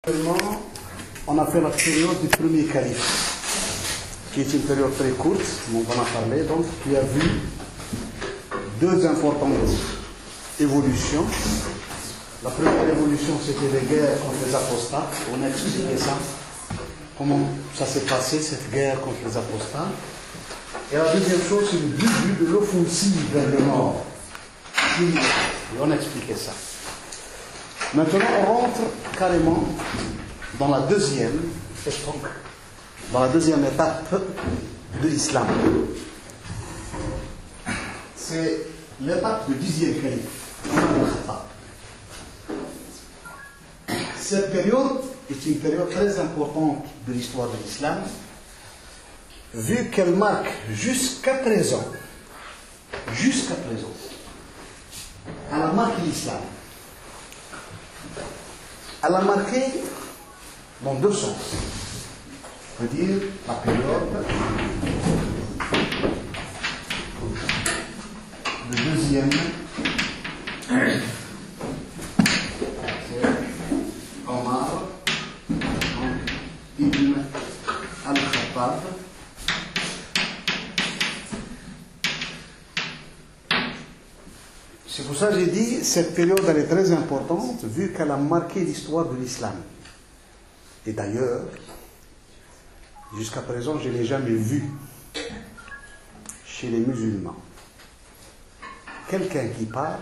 Actuellement, on a fait la période du premier calife, qui est une période très courte, on en a parlé, donc qui a vu deux importantes évolutions. La première évolution, c'était les guerres contre les apostats. On a expliqué ça, comment ça s'est passé, cette guerre contre les apostats. Et la deuxième chose, c'est le début de l'offensive vers le nord. Et on a expliqué ça. Maintenant, on rentre carrément dans la deuxième époque, dans la deuxième étape de l'islam. C'est l'étape du 10e calife. Cette période est une période très importante de l'histoire de l'islam, vu qu'elle marque jusqu'à présent, elle a marqué l'islam. Elle a marqué dans deux sens. On peut dire la période de deuxième Omar ibn al-Khattab. C'est pour ça que j'ai dit cette période elle est très importante vu qu'elle a marqué l'histoire de l'islam. Et d'ailleurs, jusqu'à présent, je ne l'ai jamais vu chez les musulmans. Quelqu'un qui parle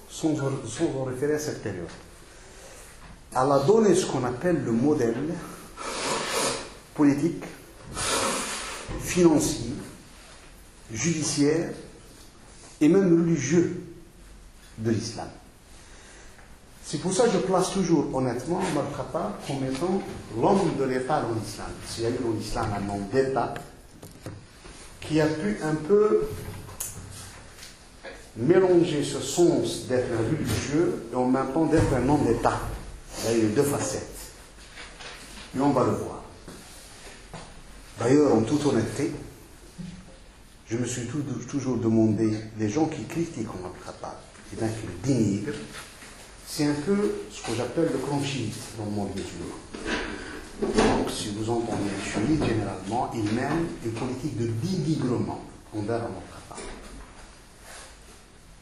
sans référer à cette période. Elle a donné ce qu'on appelle le modèle politique, financier, judiciaire et même religieux de l'islam. C'est pour ça que je place toujours honnêtement Omar Khattab comme étant l'homme de l'État dans l'islam. S'il y a eu dans l'islam un homme d'État qui a pu un peu mélanger ce sens d'être un religieux et en même temps d'être un homme d'État. Il y a eu deux facettes. Et on va le voir. D'ailleurs, en toute honnêteté, je me suis toujours demandé, les gens qui critiquent Omar Khattab, et bien qui le dénigrent, c'est un peu ce que j'appelle le grand chiite dans le monde musulman. Donc, si vous entendez un chiite, généralement, il mène une politique de dénigrement envers Omar Khattab.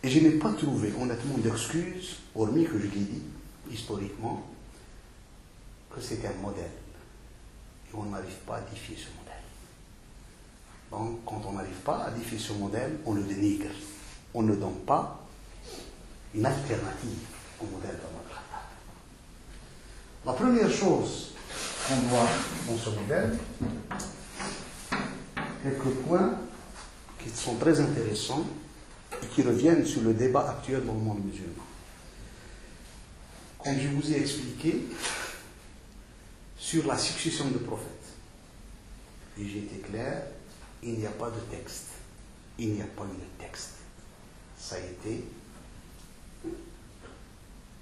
Et je n'ai pas trouvé, honnêtement, d'excuses, hormis que je l'ai dit, historiquement, que c'était un modèle. Et on n'arrive pas à édifier ce modèle. Donc, quand on n'arrive pas à édifier ce modèle, on le dénigre. On ne donne pas une alternative au modèle d'Omar Khattab. La première chose qu'on voit dans ce modèle, quelques points qui sont très intéressants et qui reviennent sur le débat actuel dans le monde musulman. Comme je vous ai expliqué, sur la succession de prophètes, et j'ai été clair, il n'y a pas de texte. Il n'y a pas eu de texte. Ça a été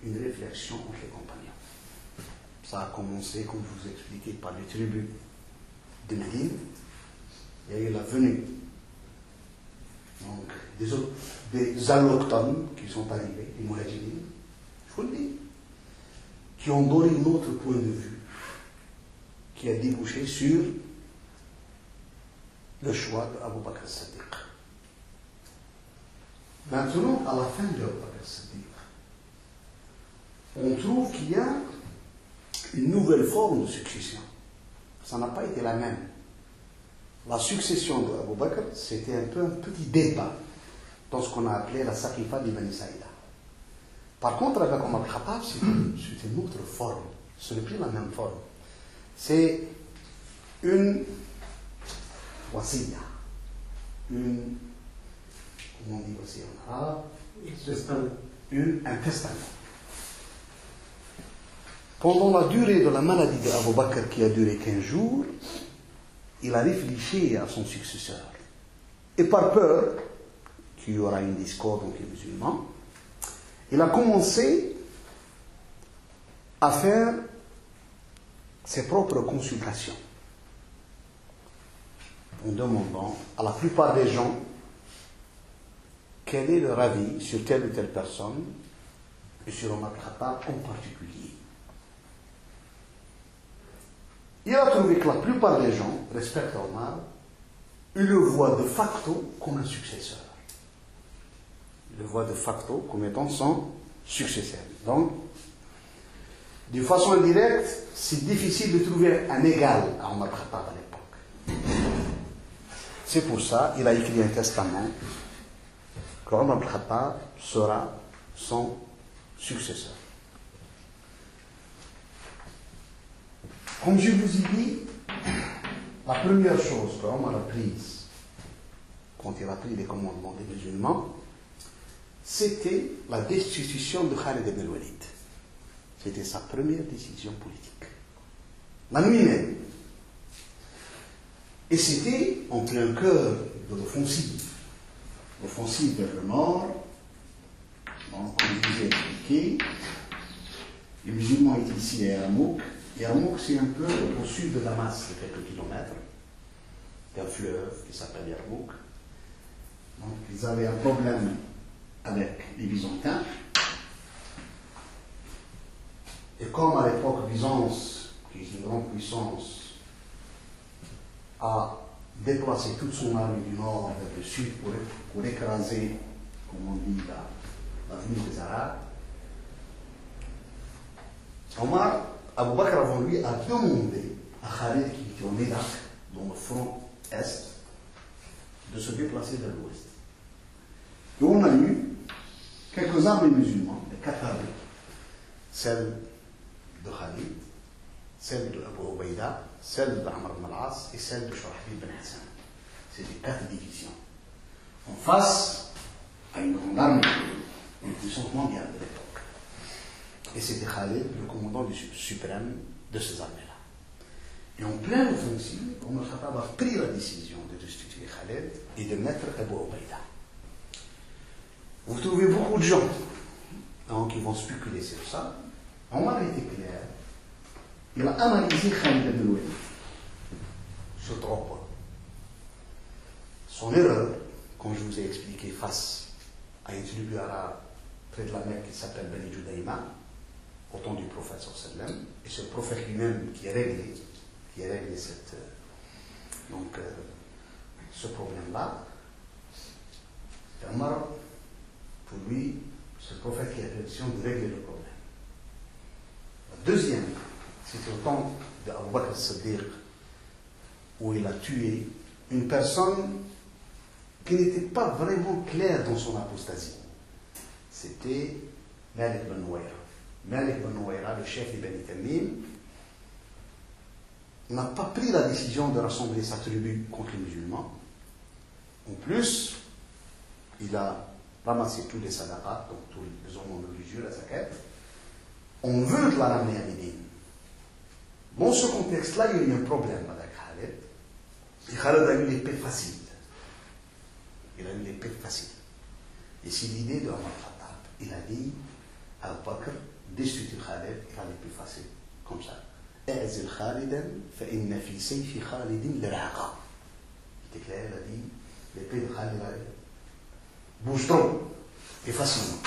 une réflexion entre les compagnons. Ça a commencé, comme je vous ai expliqué, par les tribus de Médine. Il y a eu la venue donc, des allochtones qui sont arrivés, les Muhajirines, il faut le dire, qui ont donné un autre point de vue, qui a débouché sur le choix d'Abu Bakr as-Siddiq. Maintenant, à la fin de Abu Bakr as-Siddiq, on trouve qu'il y a une nouvelle forme de succession. Ça n'a pas été la même. La succession d'Abu Bakr, c'était un peu un petit débat dans ce qu'on a appelé la Saqifa d'Ibn Saïda. Par contre, avec Omar Khattab, c'est une autre forme. Ce n'est plus la même forme. C'est une wasiya. Comment on dit wasiya en arabe? Un testament. Pendant la durée de la maladie d'Abu Bakr, qui a duré 15 jours, il a réfléchi à son successeur. Et par peur qu'il y aura une discorde entre les musulmans, il a commencé à faire ses propres consultations en demandant à la plupart des gens quel est leur avis sur telle ou telle personne et sur Omar Khattab en particulier. Il a trouvé que la plupart des gens respectent Omar, il le voit de facto comme un successeur. Il le voit de facto comme étant son successeur. Donc, d'une façon indirecte, c'est difficile de trouver un égal à Omar Khattab à l'époque. C'est pour ça qu'il a écrit un testament que Omar Khattab sera son successeur. Comme je vous ai dit, la première chose qu'Omar a prise quand il a pris les commandements des musulmans, c'était la destitution de Khalid ibn al-Walid. C'était sa première décision politique. La nuit même. Et c'était en plein cœur de l'offensive. L'offensive vers le nord. Donc, comme je vous ai expliqué, les musulmans étaient ici à Yarmouk. Yarmouk, c'est un peu au sud de Damas, de quelques kilomètres. Il y a un fleuve qui s'appelle Yarmouk. Donc, ils avaient un problème avec les Byzantins. Et comme à l'époque, Byzance, qui est une grande puissance, a déplacé toute son armée du nord vers le sud pour écraser, comme on dit, la venue des Arabes, Omar, Abu Bakr avant lui, a demandé à Khalid, qui était en Irak, dans le front est, de se déplacer vers l'ouest. Et on a eu quelques armées musulmanes, les 4 armées, celle de Khalid, celle de Abu Ubaïda, celle d'Amr ibn al-As et celle de Shurahbil ibn Hassan. C'était 4 divisions. En face à une grande armée, une puissance mondiale de l'époque. Et c'était Khalid, le commandant suprême de ces armées-là. Et en pleine offensive, Omar Khattab a pris la décision de destituer Khalid et de mettre Abu Ubaïda. Vous trouvez beaucoup de gens qui vont spéculer sur ça. Omar était clair. Il a analysé Khalid ibn Walid. Je ne trompe pas. Son erreur, comme je vous ai expliqué, face à une tribu arabe près de la Mecque qui s'appelle Bani Judaïma, au temps du prophète sallam, et c'est le prophète lui-même qui a réglé cette, ce problème-là. Omar, pour lui, c'est le prophète qui a fait l'option de régler le problème. La deuxième, c'était au temps d'Abu Bakr as-Siddiq, où il a tué une personne qui n'était pas vraiment claire dans son apostasie. C'était Malik ibn Nuwayra. Malik ibn Nuwayra, le chef des Bani Tamim, n'a pas pris la décision de rassembler sa tribu contre les musulmans. En plus, il a ramassé tous les sadaqas, donc tous les besoins religieux, la zakat. On veut la ramener à Médine. Dans ce contexte-là, il y a eu un problème avec Khalid. Et Khalid a eu l'épée facile. Il a eu l'épée facile. Et c'est l'idée de Omar Khattab. Il a dit à Abu Bakr, destitue Khalid, il a l'épée facile. Comme ça. اعزل خالدا فإن في سيف خالد لرعقة. Il était clair, il a dit, l'épée de Khalid bouge trop et facilement.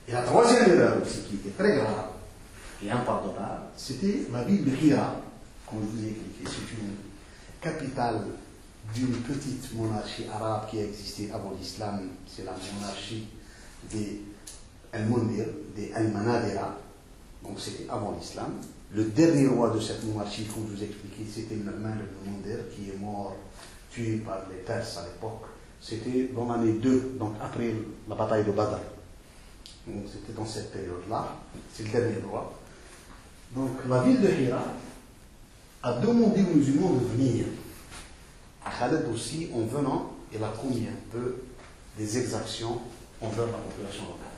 Et la troisième erreur aussi, qui était très grave et impardonnable, c'était la ville de Hira, comme je vous ai expliqué. C'est une capitale d'une petite monarchie arabe qui a existé avant l'islam. C'est la monarchie des Al-Mundir, des Al-Manadira. Donc c'était avant l'islam. Le dernier roi de cette monarchie, comme je vous ai expliqué, c'était Nu'man ibn Mundir, qui est mort, tué par les Perses à l'époque. C'était dans l'année 2, donc après la bataille de Badr. Donc c'était dans cette période-là. C'est le dernier roi. Donc la ville de Hira a demandé aux musulmans de venir. Khalid aussi, en venant, il a commis un peu des exactions envers la population locale.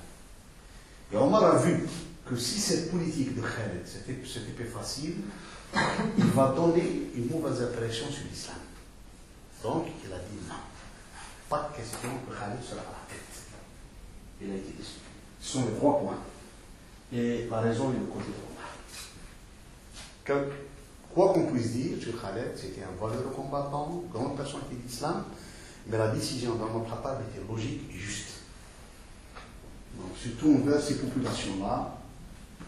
Et Omar a vu que si cette politique de Khalid, cette épée facile, il va donner une mauvaise impression sur l'islam. Donc il a dit non. Pas de question que Khalid sera à la tête. Il a été déçu. Ce sont les 3 points. Et la raison est le côté de Omar. Quoi qu'on puisse dire sur Khalid, c'était un valeureux combattant, grande personnalité de l'islam, mais la décision d'Omar Khattab était logique et juste. Donc surtout envers ces populations-là,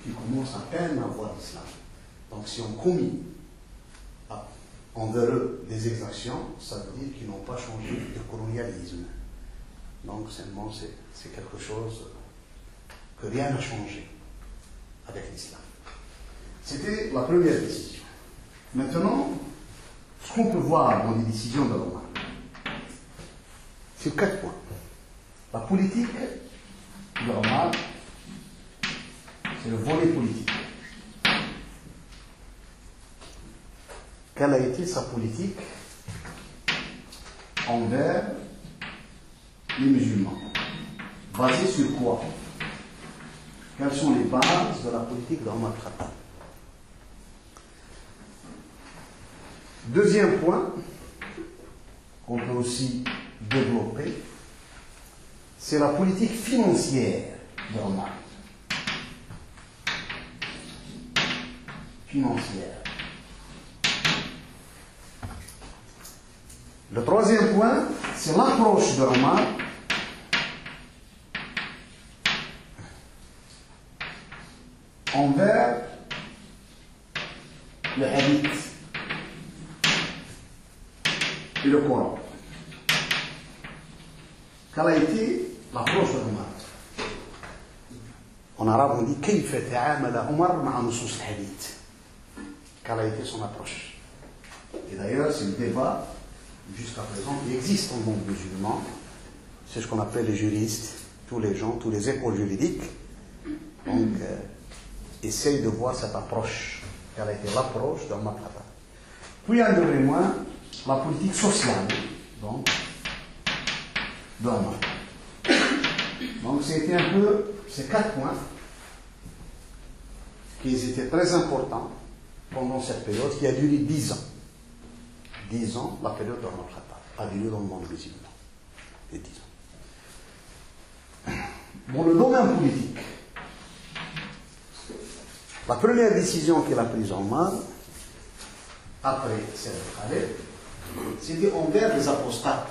qui commencent à peine à voir l'islam. Donc si on commet envers eux des exactions, ça veut dire qu'ils n'ont pas changé de colonialisme. Donc seulement c'est quelque chose que rien n'a changé avec l'islam. C'était la première décision. Maintenant, ce qu'on peut voir dans les décisions de l'Omar, c'est 4 points. La politique de l'Omar, c'est le volet politique. Quelle a été sa politique envers les musulmans? Basée sur quoi? Quelles sont les bases de la politique d'Omar Khattab? Deuxième point, qu'on peut aussi développer, c'est la politique financière d'Omar. Financière. Le troisième point, c'est l'approche de Omar envers le hadith et le Coran. Quelle a été l'approche de Omar? En arabe, on dit كيف تعامل عمر مع نصوص الحديث. Quelle a été son approche? Et d'ailleurs, c'est le débat jusqu'à présent qui existe dans le monde musulman. C'est ce qu'on appelle les juristes, tous les gens, tous les écoles juridiques. Donc, essayent de voir cette approche. Quelle a été l'approche d'Omar Khattab. Puis, un degré moins, la politique sociale, donc, d'Omar. Donc, c'était un peu ces 4 points qui étaient très importants pendant cette période qui a duré 10 ans. 10 ans, la période d'Omar Khattab a duré dans le monde musulman. Les 10 ans. Dans le domaine politique, la première décision qu'il a prise Omar, après celle de Khaled, c'était envers les apostates,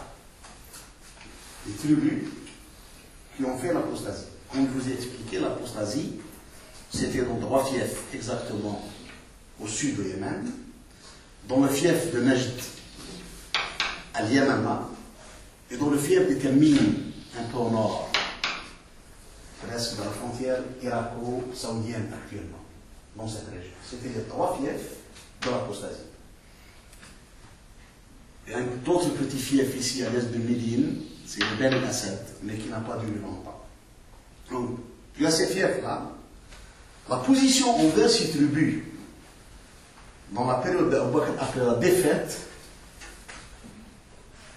les tribus qui ont fait l'apostasie. Comme je vous ai expliqué, l'apostasie, c'était dans 3 fiefs, exactement au sud du Yémen, dans le fief de Najd, à Yamama, et dans le fief de Tamim, un peu au nord, presque dans la frontière irako-saoudienne actuellement, dans cette région. C'était les 3 fiefs de l'apostasie. Et un autre petit fief ici à l'est de Médine, c'est le Ben Assad, mais qui n'a pas duré longtemps. Donc, il y a ces fiefs-là. La position envers ces tribus, dans la période d'Abu Bakr après la défaite,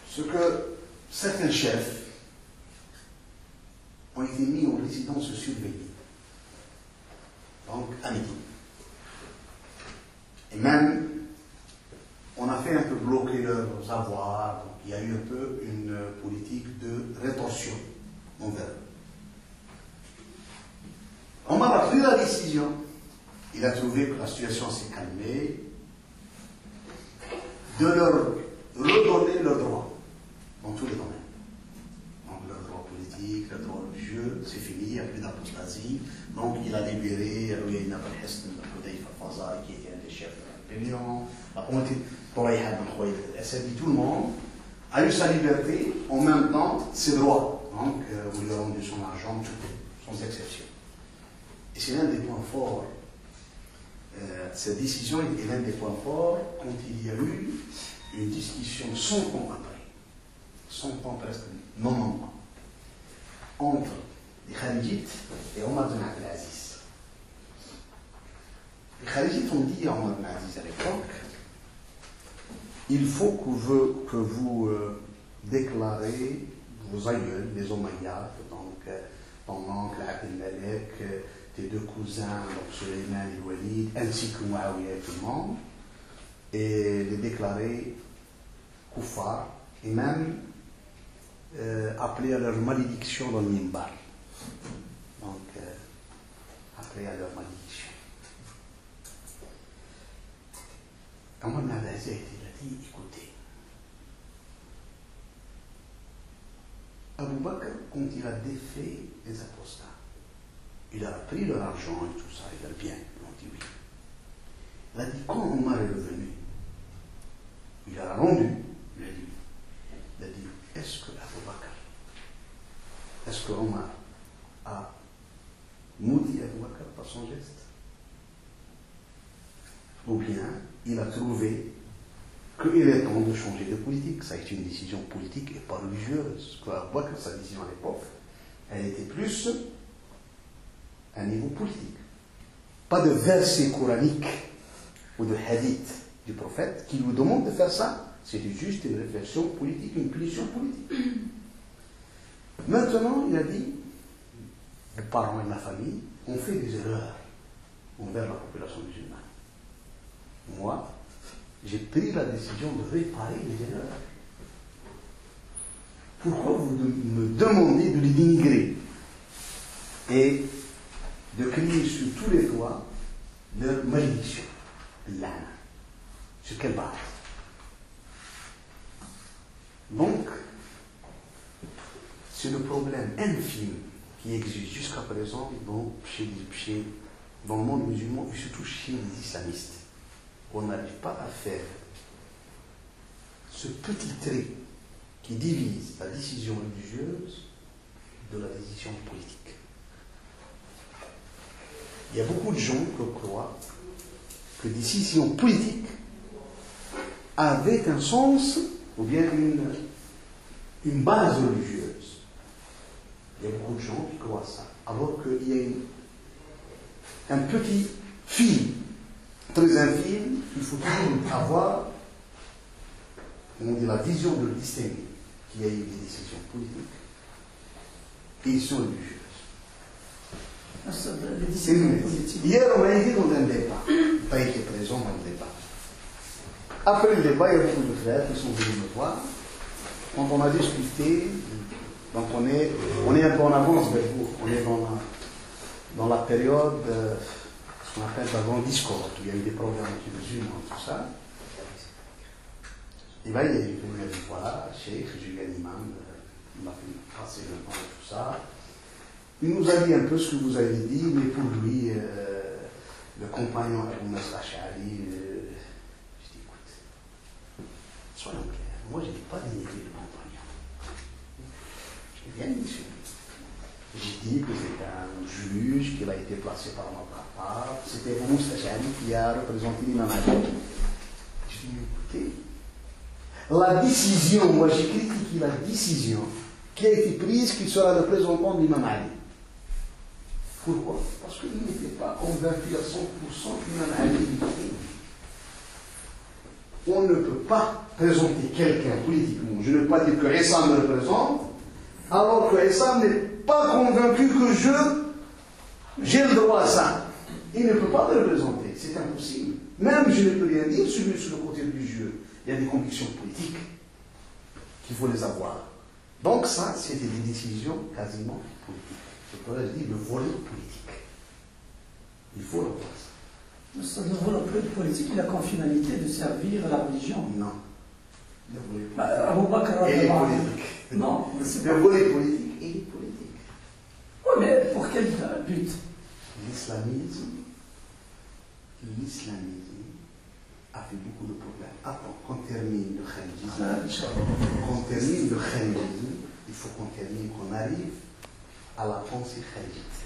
ce que certains chefs ont été mis en résidence surveillée, donc à Médine. Et même, on a fait un peu bloquer leurs avoirs, donc il y a eu un peu une politique de rétorsion envers eux. Omar a pris la décision, il a trouvé que la situation s'est calmée, de leur redonner leurs droits dans tous les domaines. Donc leurs droits politiques, leurs droits religieux, c'est fini, il n'y a plus d'apostasie. Donc il a libéré Uyayna bin Hisn, Hudayf al-Fazari, qui était un des chefs de la rébellion, la communauté Torayha bin Khuwaylid al-Asadi, tout le monde a eu sa liberté, en même temps ses droits. Donc on lui a rendu son argent, tout, sans exception. Et c'est l'un des points forts. Cette décision est l'un des points forts quand il y a eu une discussion 100 ans après, 100 ans presque, 90 ans, entre les Khalidites et Omar bin Abdelaziz. Les Khalidites ont dit à Omar bin Abdelaziz à l'époque, il faut que vous déclarez vos aïeuls, les Omeyyades, donc ton oncle Abd al-Malik, tes 2 cousins, donc Sulayman et Walid, ainsi que Muawiyah et tout le monde, et les déclarer kuffar, et même appeler à leur malédiction dans le mimbar. Donc, appeler à leur malédiction. Omar bin Abdelaziz a dit, écoutez, Abu Bakr, quand il a défait les apostats, il a pris leur argent et tout ça, et leur bien, ils ont dit oui. Il a dit, quand Omar est revenu, il a rendu, il a dit, est-ce que Abu Bakr, est-ce que Omar a maudit Abu Bakr par son geste? Ou bien il a trouvé qu'il est temps de changer de politique. Ça a été une décision politique et pas religieuse. Abu Bakr, sa décision à l'époque, elle était plus à un niveau politique. Pas de verset coranique ou de hadith du prophète qui nous demande de faire ça. C'était juste une réflexion politique, une punition politique. Maintenant, il a dit, les parents et ma famille ont fait des erreurs envers la population musulmane. Moi, j'ai pris la décision de réparer les erreurs. Pourquoi vous me demandez de les dénigrer et de crier sur tous les toits leur malédiction, l'âne? Sur quelle base? Donc, c'est le problème infime qui existe jusqu'à présent dans le monde musulman et surtout chez les islamistes. On n'arrive pas à faire ce petit trait qui divise la décision religieuse de la décision politique. Il y a beaucoup de gens qui croient que décision politique avait un sens ou bien une base religieuse. Il y a beaucoup de gens qui croient ça. Alors qu'il y a un petit fil très infime, il faut toujours avoir, on dit, la vision de le distinguer, qu'il y a eu des décisions politiques et ils sont religieuses. Hier, on a été dans un débat. Pas été présent dans le débat. Après le débat, il y a beaucoup de frères qui sont venus me voir. Quand on a discuté, donc on est un peu en avance vers vous. On est dans la période, ce qu'on appelle la grande discorde. Il y a eu des problèmes avec les musulmans, tout ça. Et là, il est venu, il a dit, voilà, Cheikh, Julien Imam, il m'a fait passer le temps et tout ça. Il nous a dit un peu ce que vous avez dit, mais pour lui, le compagnon Abu Nasr Ash'ari, je dis, écoute, soyons clairs, moi je n'ai pas dénigré le compagnon. Je n'ai rien dit sur lui. J'ai dit que c'était un juge, qu'il a été placé par notre part, c'était Abu Nasr Ash'ari qui a représenté l'imam Ali. Je dis, écoutez, la décision, moi j'ai critiqué la décision qui a été prise qu'il sera le représentant de l'imam Ali. Pourquoi? Parce qu'il n'était pas convaincu à 100% qu'Imam Ali est crime. On ne peut pas présenter quelqu'un politiquement. Je ne veux pas dire que Issa me représente, alors que Issa n'est pas convaincu que j'ai le droit à ça. Il ne peut pas me représenter. C'est impossible. Même je ne peux rien dire sur le côté religieux. Il y a des convictions politiques qu'il faut les avoir. Donc ça, c'était des décisions quasiment politiques. Je pourrais dire le volet politique. Il faut le voir ça. Le volet politique, il a comme finalité de servir la religion. Non. Le volet politique. Et politique. Non. Le volet politique et politique. Oui, mais pour quel but? L'islamisme a fait beaucoup de problèmes. Attends, qu'on termine le khalidisme. Il faut qu'on termine, qu'on arrive à la pensée khalidite.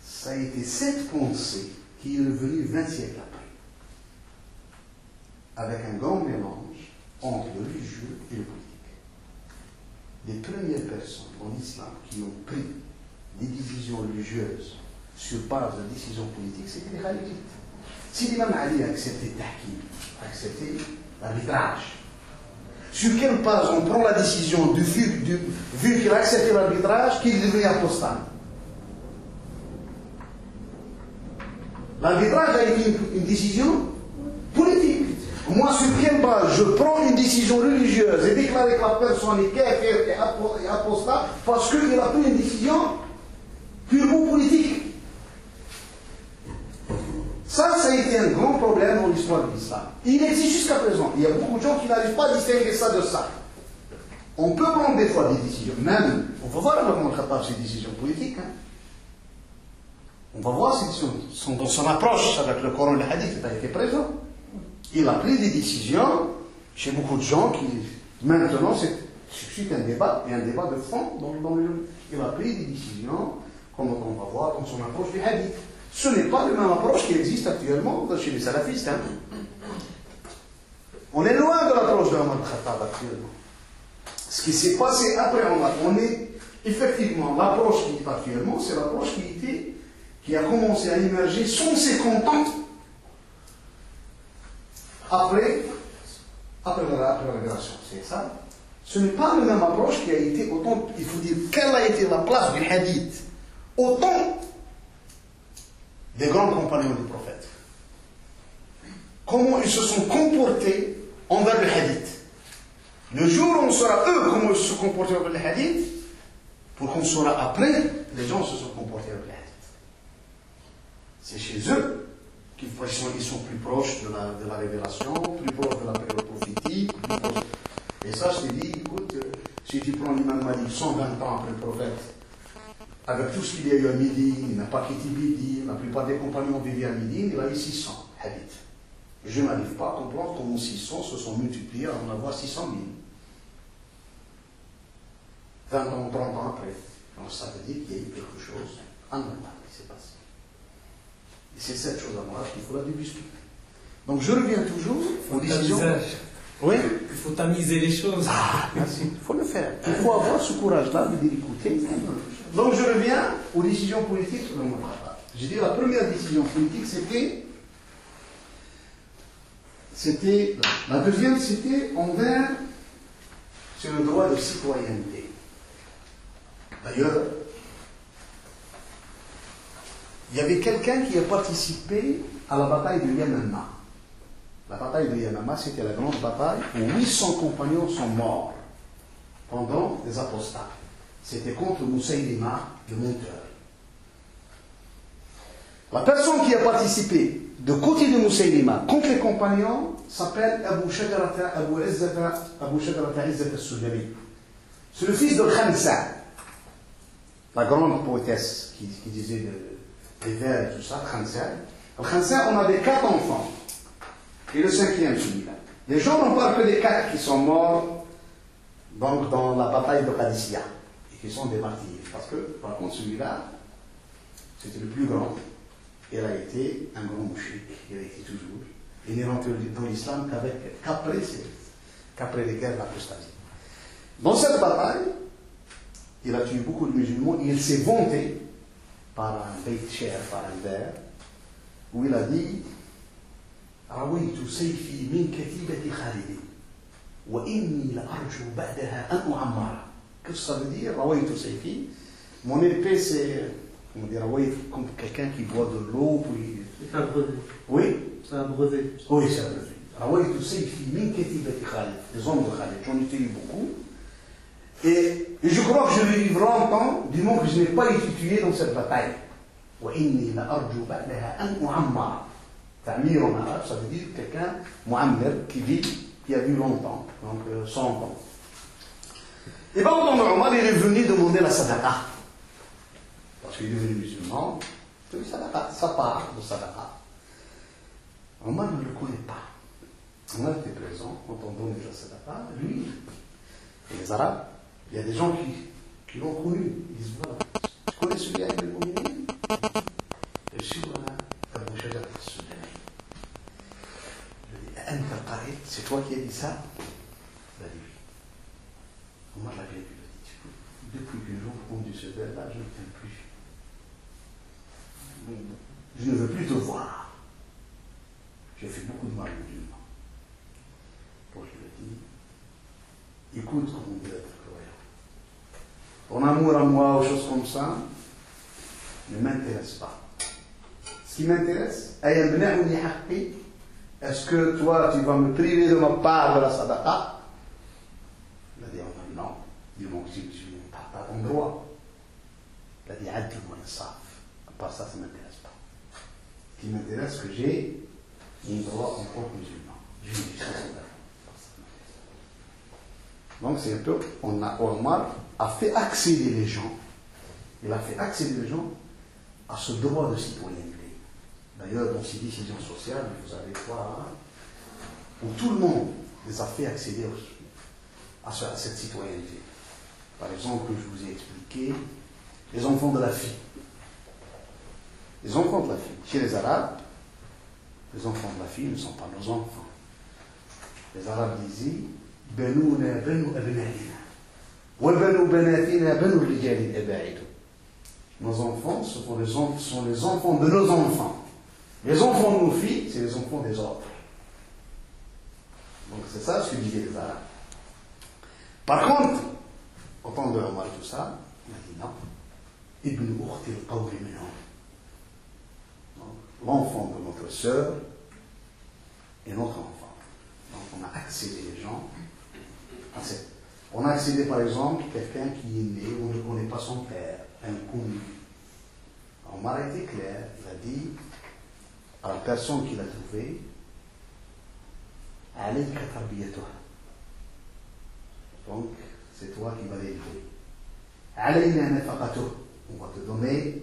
Ça a été cette pensée qui est revenue 20 siècles après, avec un grand mélange entre le religieux et le politique. Les premières personnes dans l'islam qui ont pris des décisions religieuses sur base de décisions politiques, c'était les khalidites. Si l'imam Ali a accepté Tahkim, a accepté l'arbitrage, sur quelle base on prend la décision vu qu'il a accepté l'arbitrage, qu'il devient apostat? L'arbitrage a été une décision politique. Moi, sur quelle base je prends une décision religieuse et déclarer que la personne est kafir et apostat parce qu'il a pris une décision purement politique? Ça a été un grand problème dans l'histoire de l'islam. Il existe jusqu'à présent. Il y a beaucoup de gens qui n'arrivent pas à distinguer ça de ça. On peut prendre des fois des décisions. Même, on peut voir comment Khattab ces décisions politiques. Hein. On va voir si dans son approche avec le Coran et le Hadith, il a été présent. Il a pris des décisions chez beaucoup de gens qui, maintenant, c'est un débat, et un débat de fond il a pris des décisions, comme on va voir dans son approche du Hadith. Ce n'est pas la même approche qui existe actuellement chez les salafistes. Hein. On est loin de l'approche de Omar Khattab actuellement. Ce qui s'est passé après Omar, on est effectivement, l'approche qui est actuellement, c'est l'approche qui a commencé à émerger sans ses contents après la révélation. C'est ça. Ce n'est pas la même approche qui a été autant, il faut dire, quelle a été la place du hadith autant des grands compagnons du prophète. Comment ils se sont comportés envers le hadith. Le jour où on saura eux comment ils se sont comportés envers le hadith, pour qu'on saura après, les gens se sont comportés avec le hadith. C'est chez eux qu'ils sont plus proches de la révélation, plus proches de la période prophétique, plus proches. Et ça, je te dis, écoute, si tu prends l'imam Malik 120 ans après le prophète, avec tout ce qu'il y a eu à Médine, il n'a pas quitté Médine, la plupart des compagnons vivaient à Médine, il a eu 600 hadiths. Je n'arrive pas à comprendre comment 600 se sont multipliés à en avoir 600 000. 20 ans, 30 ans après. Donc ça veut dire qu'il y a eu quelque chose anormal qui s'est passé. Et c'est cette chose anormale qu'il faut la débusquer. Donc je reviens toujours aux décisions. Oui. Il faut tamiser les choses. Ah, merci. Il faut le faire. Il faut avoir ce courage-là de dire écouter. Donc je reviens aux décisions politiques. J'ai dit la première décision politique, c'était la deuxième, c'était envers sur le droit de citoyenneté. D'ailleurs, il y avait quelqu'un qui a participé à la bataille de Yamama. La bataille de Yamama, c'était la grande bataille où 800 compagnons sont morts pendant les apostats. C'était contre Moussaïlima, le monteur. La personne qui a participé de côté de Moussaïlima contre les compagnons s'appelle Abu Shajarata Izzat al-Sujari. C'est le fils de Khamsa, la grande poétesse qui disait des vers et tout ça, Khamsa. Khamsa, on avait 4 enfants. Et le 5e, celui-là. Les gens n'ont pas que les 4 qui sont morts donc, dans la bataille de Qadisiyah et qui sont des martyrs. Parce que, par contre, celui-là, c'était le plus grand. Il a été un grand mouchrik, il a été toujours. Il n'est rentré dans l'islam qu'après les guerres d'apostasie. Dans cette bataille, il a tué beaucoup de musulmans et il s'est vanté par un beit cher, par un vers, où il a dit رويت سيفي من كتيبة خالد وإني لأرجو بعدها أن أعمر. Qu'est-ce que ça veut dire? رويت سيفي. Mon épée, c'est, on dit rawait comme quelqu'un qui boit de l'eau. Puis... C'est un brevet. Oui? C'est un brevet. Oui, c'est un brevet. رويت سيفي من كتيبة خالد. Les hommes de Khalid, j'en ai eu beaucoup. Et je crois que je vais vivre longtemps du moment que je n'ai pas été tué dans cette bataille. وإني لأرجو بعدها أن أعمر. Tamir en arabe, ça veut dire quelqu'un, Mu'ammar, qui vit, qui a vu longtemps, donc 100 ans. Et bien, quand Omar il est venu demander la sadaqa, parce qu'il est devenu musulman, il dit sadaqa, sa part de sadaqa. Omar ne le connaît pas. Omar était présent quand on donne la sadaqa, lui, et les Arabes, il y a des gens qui l'ont connu. Ils disent voilà, tu connais celui avec le Mouminin? Et je suis voilà, Abu Shajar al-Sujari. C'est toi qui as dit ça? Il a dit oui. Omar l'a bien vu, il a dit depuis que j'ai entendu ce verre-là, je ne t'aime plus. Je ne veux plus te voir. J'ai fait beaucoup de mal aux musulmans. Donc je lui ai dit écoute comme on dit la croyant. Ton amour à moi ou choses comme ça ne m'intéresse pas. Ce qui m'intéresse, est-ce que toi, tu vas me priver de ma part de la sadaqa? Il a dit, non. Il m'a dit, je ne parle pas en droit. Il a dit, adl-moi insaf. À part ça, ça ne m'intéresse pas. Ce qui m'intéresse, c'est que j'ai un droit en tant que musulman. J'ai une chose donc, c'est un peu, Omar a fait accéder les gens. Il a fait accéder les gens a ce droit de citoyenneté. D'ailleurs, dans ces décisions sociales, vous avez quoi, où tout le monde les a fait accéder à cette citoyenneté. Par exemple, je vous ai expliqué les enfants de la fille. Les enfants de la fille. Chez les Arabes, les enfants de la fille ne sont pas nos enfants. Les Arabes disaient Benouna benu abnaina wa benu banatina benu rijali abaidu. Nos enfants sont les enfants de nos enfants. Les enfants de nos filles, c'est les enfants des autres. Donc c'est ça ce que disaient les Arabes. Par contre, au temps de Omar et tout ça, il a dit non. Ibn Ukhti al-Qawli minhum. L'enfant de notre sœur est notre enfant. Donc on a accédé les gens à cette. On a accédé par exemple quelqu'un qui est né, on ne connaît pas son père, inconnu. Omar a été clair, il a dit à la personne qu'il a trouvée, alayka tarbiyatuha. Donc c'est toi qui vas l'élever. Alayna nafaqatuha. On va te donner